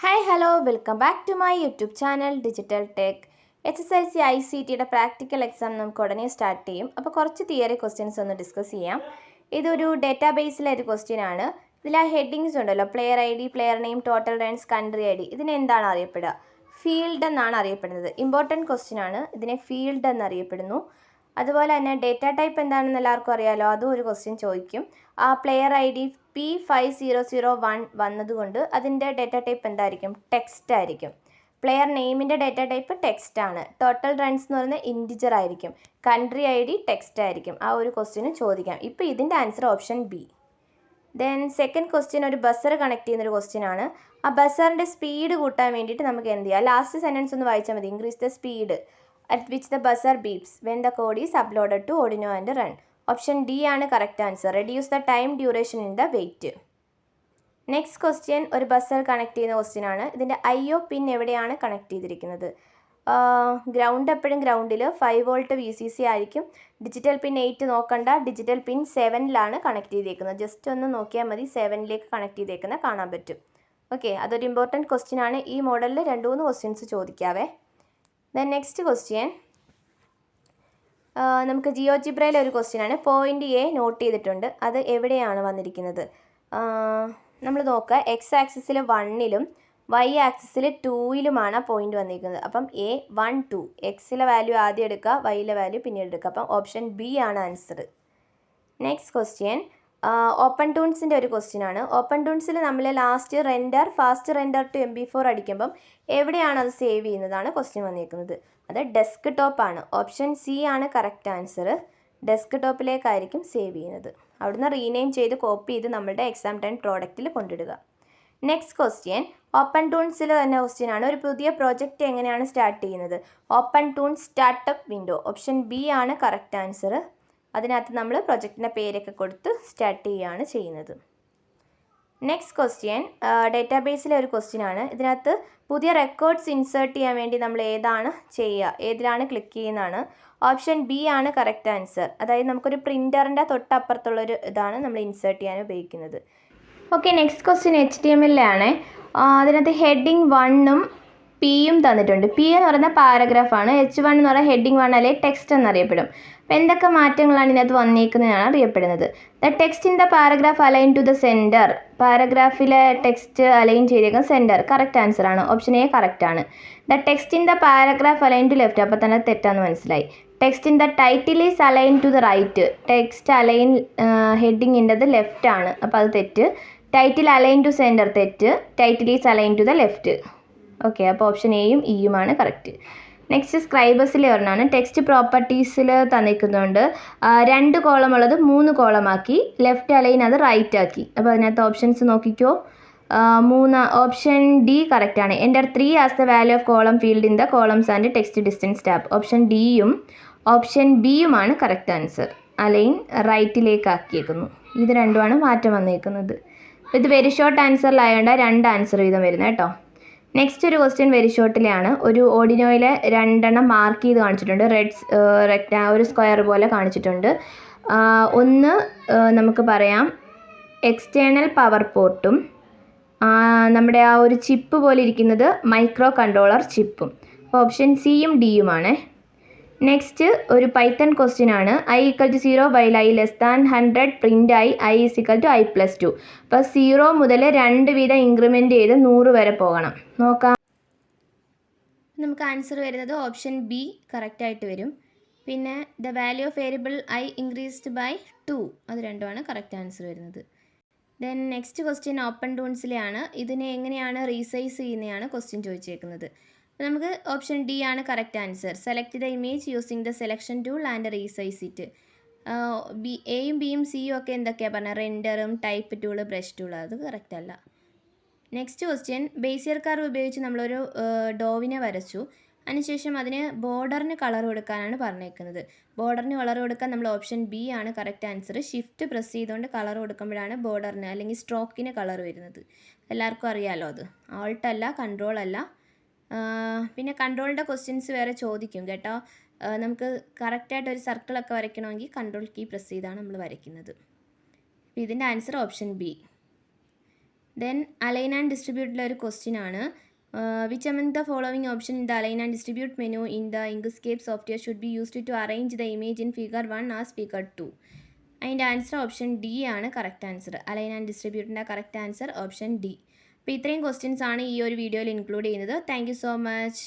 Hi hello welcome back to my YouTube channel digital tech. HSLC ICTയുടെ practical exam നമുക്ക് ഉടനെ start ചെയ്യും. അപ്പോൾ കുറച്ച് തിയറി ക്വസ്റ്റ്യൻസ് ഒന്ന് ഡിസ്കസ് ചെയ്യാം. ഇതൊരു ഡേറ്റാബേസിലെ ഒരു ക്വസ്റ്റ്യൻ ആണ്. ഇതിൽ ആ ഹെഡിങ്സ് ഉണ്ടല്ലോ, player ID, player name, total runs, country ID. ഇതിനെ എന്താണ് അറിയപ്പെടുക? ഫീൽഡ് എന്നാണ് അറിയപ്പെടുന്നത്. ഇമ്പോർട്ടൻറ്റ് ക്വസ്റ്റ്യൻ ആണ്. ഇതിനെ ഫീൽഡ് എന്നറിയപ്പെടുന്നു. അതുപോലെ തന്നെ ഡേറ്റ ടൈപ്പ് എന്താണെന്ന് എല്ലാവർക്കും അറിയാമല്ലോ, അതും ഒരു ക്വസ്റ്റ്യൻ ചോദിക്കും. ആ പ്ലെയർ ID P5001 വന്നതുകൊണ്ട് അതിൻ്റെ ഡേറ്റ ടൈപ്പ് എന്തായിരിക്കും? ടെക്സ്റ്റ് ആയിരിക്കും. പ്ലെയർ നെയിമിൻ്റെ ഡേറ്റ ടൈപ്പ് ടെക്സ്റ്റ് ആണ്. ടോട്ടൽ റൺസ് എന്ന് പറയുന്നത് ഇൻറ്റിജർ ആയിരിക്കും. കൺട്രി ID ടെക്സ്റ്റ് ആയിരിക്കും. ആ ഒരു ക്വസ്റ്റ്യന് ചോദിക്കാം. ഇപ്പോൾ ഇതിൻ്റെ answer option B. Then second question ഒരു ബസർ കണക്ട് ചെയ്യുന്നൊരു ക്വസ്റ്റ്യൻ ആണ്. ആ ബസറിൻ്റെ സ്പീഡ് കൂട്ടാൻ വേണ്ടിയിട്ട് നമുക്ക് എന്ത് ചെയ്യാം? ലാസ്റ്റ് സെൻറ്റൻസ് ഒന്ന് വായിച്ചാൽ മതി. Increase the speed at which the buzzer beeps when the code is uploaded to Arduino and run. Option D ആണ് correct answer. Reduce the time duration in the wait. Next question ഒരു buzzer connect ചെയ്യുന്ന question ആണ്. ഇതിൻ്റെ IO പിൻ എവിടെയാണ് connect ചെയ്തിരിക്കുന്നത്? Ground എപ്പോഴും ഗ്രൗണ്ടിൽ 5 volt VCC ആയിരിക്കും. ഡിജിറ്റൽ പിൻ 8 നോക്കണ്ട, ഡിജിറ്റൽ പിൻ 7ലാണ് കണക്ട് ചെയ്തേക്കുന്നത്. ജസ്റ്റ് ഒന്ന് നോക്കിയാൽ മതി, 7ലേക്ക് കണക്ട് ചെയ്തേക്കുന്നത് കാണാൻ പറ്റും. ഓക്കെ, അതൊരു ഇമ്പോർട്ടൻറ്റ് ക്വസ്റ്റ്യൻ ആണ്. ഈ മോഡലിൽ 2-3 ക്വസ്റ്റ്യൻസ് ചോദിക്കാവേ. ദെൻ നെക്സ്റ്റ് ക്വസ്റ്റ്യൻ നമുക്ക് ജിയോജിബ്രയിലെ ഒരു ക്വസ്റ്റ്യൻ ആണ്. പോയിൻ്റ് A നോട്ട് ചെയ്തിട്ടുണ്ട്. അത് എവിടെയാണ് വന്നിരിക്കുന്നത്? നമ്മൾ നോക്കുക, X ആക്സിസിൽ 1ലും Y ആക്സിസിൽ 2ലുമാണ് പോയിൻ്റ് വന്നിരിക്കുന്നത്. അപ്പം A 1 2, എക്സിലെ വാല്യൂ ആദ്യം എടുക്കുക, വൈയിലെ വാല്യൂ പിന്നീട് എടുക്കുക. അപ്പം ഓപ്ഷൻ ബി ആണ് ആൻസർ. നെക്സ്റ്റ് ക്വസ്റ്റ്യൻ ഓപ്പൺ ടൂൺസിൻ്റെ ഒരു ക്വസ്റ്റ്യൻ ആണ്. ഓപ്പൺ ടൂൺസിൽ നമ്മൾ last fast render to MP4 അടിക്കുമ്പം എവിടെയാണ് അത് സേവ് ചെയ്യുന്നതാണ് ക്വസ്റ്റ്യൻ വന്നിരിക്കുന്നത്. അത് ഡെസ്ക് ടോപ്പാണ്. ഓപ്ഷൻ സി ആണ് കറക്റ്റ് ആൻസർ. ഡെസ്ക് ടോപ്പിലേക്കായിരിക്കും സേവ് ചെയ്യുന്നത്. അവിടുന്ന് റീനെയിം ചെയ്ത് കോപ്പി ചെയ്ത് നമ്മളുടെ എക്സാം ടൈം പ്രോഡക്റ്റിൽ കൊണ്ടിടുക. നെക്സ്റ്റ് ക്വസ്റ്റ്യൻ ഓപ്പൺ ടൂൺസിൽ തന്നെ ക്വസ്റ്റ്യൻ ആണ്. ഒരു പുതിയ പ്രോജക്റ്റ് എങ്ങനെയാണ് സ്റ്റാർട്ട് ചെയ്യുന്നത്? Open Toonz startup window. Option B ആണ് കറക്റ്റ് ആൻസർ. അതിനകത്ത് നമ്മൾ പ്രൊജക്റ്റിൻ്റെ പേരൊക്കെ കൊടുത്ത് സ്റ്റാർട്ട് ചെയ്യുകയാണ് ചെയ്യുന്നത്. നെക്സ്റ്റ് ക്വസ്റ്റ്യൻ ഡേറ്റാബേസിലെ ഒരു ക്വസ്റ്റ്യൻ ആണ്. ഇതിനകത്ത് പുതിയ റെക്കോർഡ്സ് ഇൻസേർട്ട് ചെയ്യാൻ വേണ്ടി നമ്മൾ ഏതാണ് ചെയ്യുക? ഏതിലാണ് ക്ലിക്ക് ചെയ്യുന്നതാണ്? ഓപ്ഷൻ ബി ആണ് കറക്റ്റ് ആൻസർ. അതായത് നമുക്കൊരു പ്രിൻ്ററിൻ്റെ തൊട്ടപ്പുറത്തുള്ളൊരു ഇതാണ് നമ്മൾ ഇൻസേർട്ട് ചെയ്യാൻ ഉപയോഗിക്കുന്നത്. ഓക്കെ, നെക്സ്റ്റ് ക്വസ്റ്റ്യൻ HTML ആണ്. അതിനകത്ത് ഹെഡിങ് 1ഉം Pയും തന്നിട്ടുണ്ട്. P എന്ന് പറയുന്ന പാരഗ്രാഫാണ്. H1 എന്ന് പറയുന്ന ഹെഡിങ് 1 അല്ലെങ്കിൽ ടെക്സ്റ്റ് എന്നറിയപ്പെടും. അപ്പോൾ എന്തൊക്കെ മാറ്റങ്ങളാണ് ഇതിനകത്ത് വന്നിരിക്കുന്നതാണ് അറിയപ്പെടുന്നത്? The text in the paragraph align to the center. പാരഗ്രാഫിലെ ടെക്സ്റ്റ് അലൈൻ ചെയ്തേക്കുന്ന സെൻറ്റർ. കറക്റ്റ് ആൻസർ ആണ്. ഓപ്ഷൻ എ കറക്റ്റ് ആണ്. The text in the paragraph align to left. അപ്പോൾ തന്നെ തെറ്റാന്ന് മനസ്സിലായി. Text in the title is align to the right. Text align ഹെഡിങ്ങിൻ്റെത് ലെഫ്റ്റ് ആണ്. അപ്പോൾ അത് തെറ്റ്. ടൈറ്റിൽ അലൈൻ ടു സെൻറ്റർ തെറ്റ്. Title is align to the left. Okay, അപ്പോൾ ഓപ്ഷൻ എയും ഇയുമാണ് കറക്റ്റ്. നെക്സ്റ്റ് സ്ക്രൈബേഴ്സിലെ ഒരെണ്ണമാണ്. ടെക്സ്റ്റ് പ്രോപ്പർട്ടീസിൽ തന്നിരിക്കുന്നുണ്ട് 2 കോളം ഉള്ളത് 3 കോളമാക്കി. ലെഫ്റ്റ് അലൈൻ അത് റൈറ്റ് ആക്കി. അപ്പോൾ അതിനകത്ത് ഓപ്ഷൻസ് നോക്കിക്കോ. ഓപ്ഷൻ ഡി കറക്റ്റ് ആണ്. Enter 3 as the value of column field in the columns and text distance tab. Option ഡിയും ഓപ്ഷൻ ബിയുമാണ് കറക്റ്റ് ആൻസർ. അലൈൻ റൈറ്റിലേക്ക് ആക്കിയേക്കുന്നു. ഇത് രണ്ടുമാണ് മാറ്റം വന്നിരിക്കുന്നത്. ഇത് വെരി ഷോർട്ട് ആൻസറിലായതുകൊണ്ട് 2 ആൻസർ വീതം വരുന്നത് കേട്ടോ. നെക്സ്റ്റ് ഒരു ക്വസ്റ്റ്യൻ വെരി ഷോർട്ടിലാണ്. ഒരു ഓർഡിനോയിലെ 2 മാർക്ക് ചെയ്ത് കാണിച്ചിട്ടുണ്ട്. ഒരു സ്ക്വയർ പോലെ കാണിച്ചിട്ടുണ്ട്. ഒന്ന് നമുക്ക് പറയാം എക്സ്റ്റേണൽ പവർ പോർട്ടും നമ്മുടെ ആ ഒരു ചിപ്പ് പോലെ ഇരിക്കുന്നത് മൈക്രോ കൺട്രോളർ ചിപ്പും. അപ്പോൾ ഓപ്ഷൻ സിയും ഡിയുമാണ്. നെക്സ്റ്റ് ഒരു പൈത്തൺ ക്വസ്റ്റ്യൻ ആണ്. I = 0 while I less than 100 print ആയി I = I+2. അപ്പോൾ 0 മുതൽ 2 വീതം ഇൻക്രിമെൻ്റ് ചെയ്ത് 100 വരെ പോകണം. നോക്കാം. നമുക്ക് ആൻസർ വരുന്നത് ഓപ്ഷൻ ബി കറക്റ്റായിട്ട് വരും. പിന്നെ the value of variable I increased by 2. അത് രണ്ടുമാണ് കറക്റ്റ് ആൻസർ വരുന്നത്. ദെൻ നെക്സ്റ്റ് ക്വസ്റ്റ്യൻ ഓപ്പൺ ടൂൺസിലെയാണ്. ഇതിനെ എങ്ങനെയാണ് റീസൈസ് ചെയ്യുന്നതാണ് ക്വസ്റ്റ്യൻ ചോദിച്ചേക്കുന്നത്. നമുക്ക് ഓപ്ഷൻ ഡി ആണ് correct answer. Select the image using the selection tool and resize it. എയും ബിയും സിയും ഒക്കെ എന്തൊക്കെയാണ് പറഞ്ഞത്? റെൻഡറും ടൈപ്പ് ടൂള് ബ്രഷ് ടൂൾ. അത് കറക്റ്റ് അല്ല. നെക്സ്റ്റ് ക്വസ്റ്റ്യൻ ബേസിയർ കർവ് ഉപയോഗിച്ച് നമ്മളൊരു ഡോവിനെ വരച്ചു. അതിനുശേഷം അതിന് ബോർഡറിന് കളർ കൊടുക്കാനാണ് പറഞ്ഞേക്കുന്നത്. ബോർഡറിന് കളർ കൊടുക്കാൻ നമ്മൾ ഓപ്ഷൻ ബി ആണ് കറക്റ്റ് ആൻസർ. ഷിഫ്റ്റ് പ്രസ് ചെയ്തുകൊണ്ട് കളർ കൊടുക്കുമ്പോഴാണ് ബോർഡറിന് അല്ലെങ്കിൽ സ്ട്രോക്കിന് കളർ വരുന്നത്. എല്ലാവർക്കും അറിയാമല്ലോ അത്. ആൾട്ടല്ല, കൺട്രോൾ അല്ല. പിന്നെ കൺട്രോളിൻ്റെ ക്വസ്റ്റ്യൻസ് വേറെ ചോദിക്കും കേട്ടോ. നമുക്ക് കറക്റ്റായിട്ട് ഒരു സർക്കിളൊക്കെ വരയ്ക്കണമെങ്കിൽ കൺട്രോൾ കീ പ്രസ് ചെയ്താണ് നമ്മൾ വരയ്ക്കുന്നത്. അപ്പോൾ ഇതിൻ്റെ answer option B. Then align and ഡിസ്ട്രിബ്യൂട്ടിലെ ഒരു ക്വസ്റ്റ്യൻ ആണ്. Which among the following option in the align and distribute menu in the Inkscape software should be used to arrange the image in figure 1 as figure 2? അതിൻ്റെ answer option D ആണ് correct answer. Align and ഡിസ്ട്രിബ്യൂട്ടിൻ്റെ correct answer option D. അപ്പോൾ ഇത്രയും questions ആണ് ഈ ഒരു വീഡിയോയിൽ include ചെയ്യുന്നത്. Thank you so much.